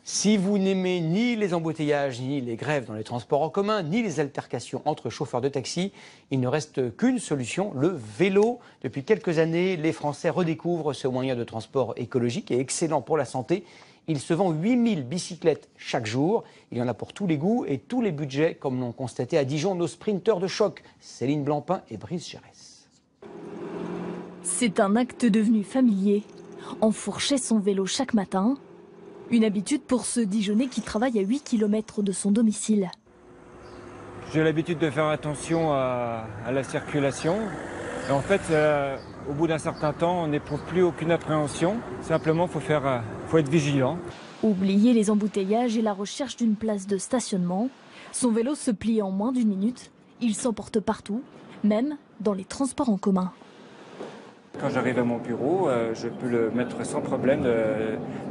Si vous n'aimez ni les embouteillages, ni les grèves dans les transports en commun, ni les altercations entre chauffeurs de taxi, il ne reste qu'une solution, le vélo. Depuis quelques années, les Français redécouvrent ce moyen de transport écologique et excellent pour la santé. Il se vend 8000 bicyclettes chaque jour. Il y en a pour tous les goûts et tous les budgets, comme l'ont constaté à Dijon nos sprinteurs de choc, Céline Blancpain et Brice Gérès. C'est un acte devenu familier. Enfourcher son vélo chaque matin, une habitude pour ce Dijonnais qui travaille à 8 km de son domicile. J'ai l'habitude de faire attention à la circulation. Et en fait, au bout d'un certain temps, on n'éprouve plus aucune appréhension. Simplement, faut être vigilant. Oublier les embouteillages et la recherche d'une place de stationnement. Son vélo se plie en moins d'une minute. Il s'emporte partout, même dans les transports en commun. Quand j'arrive à mon bureau, je peux le mettre sans problème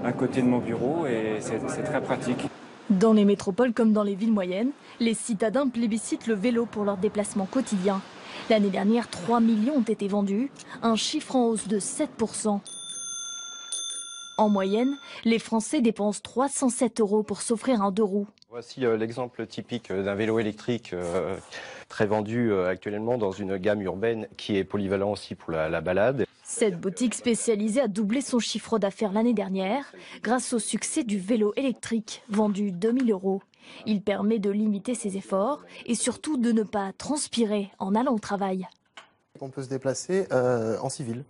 à côté de mon bureau et c'est très pratique. Dans les métropoles comme dans les villes moyennes, les citadins plébiscitent le vélo pour leurs déplacements quotidiens. L'année dernière, 3 millions ont été vendus, un chiffre en hausse de 7%. En moyenne, les Français dépensent 307 € pour s'offrir un 2 roues. Voici l'exemple typique d'un vélo électrique très vendu actuellement dans une gamme urbaine qui est polyvalent aussi pour la balade. Cette boutique spécialisée a doublé son chiffre d'affaires l'année dernière grâce au succès du vélo électrique vendu 2000 €. Il permet de limiter ses efforts et surtout de ne pas transpirer en allant au travail. On peut se déplacer en civil.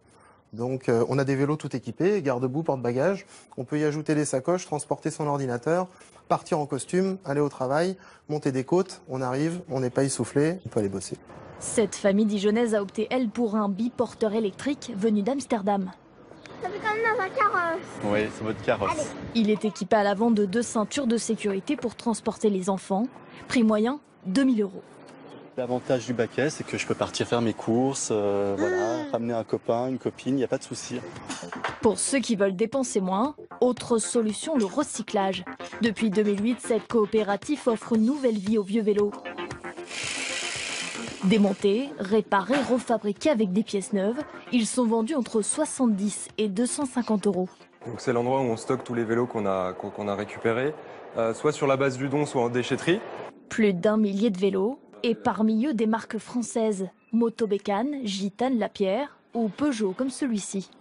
Donc on a des vélos tout équipés, garde-boue, porte-bagages. On peut y ajouter des sacoches, transporter son ordinateur, partir en costume, aller au travail, monter des côtes. On arrive, on n'est pas essoufflé, on peut aller bosser. Cette famille dijonnaise a opté, elle, pour un biporteur électrique venu d'Amsterdam. Ça fait quand même dans un carrosse. Oui, c'est votre carrosse. Allez. Il est équipé à l'avant de 2 ceintures de sécurité pour transporter les enfants. Prix moyen, 2000 €. L'avantage du baquet, c'est que je peux partir faire mes courses, ramener un copain, une copine, il n'y a pas de souci. Pour ceux qui veulent dépenser moins, autre solution, le recyclage. Depuis 2008, cette coopérative offre une nouvelle vie aux vieux vélos. Démontés, réparés, refabriqués avec des pièces neuves, ils sont vendus entre 70 et 250 €. Donc c'est l'endroit où on stocke tous les vélos qu'on a récupérés, soit sur la base du don, soit en déchetterie. Plus d'1 millier de vélos, et parmi eux des marques françaises, Motobécane, Gitane, Lapierre ou Peugeot comme celui-ci.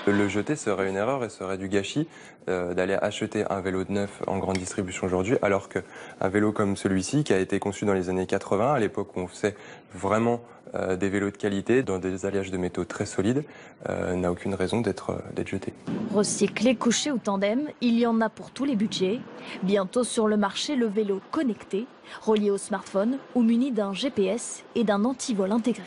Le jeter serait une erreur et serait du gâchis d'aller acheter un vélo de neuf en grande distribution aujourd'hui, alors qu'un vélo comme celui-ci, qui a été conçu dans les années 80, à l'époque où on faisait vraiment des vélos de qualité, dans des alliages de métaux très solides, n'a aucune raison d'être jeté. Recyclé, couché ou tandem, il y en a pour tous les budgets. Bientôt sur le marché, le vélo connecté, relié au smartphone ou muni d'un GPS et d'un antivol intégré.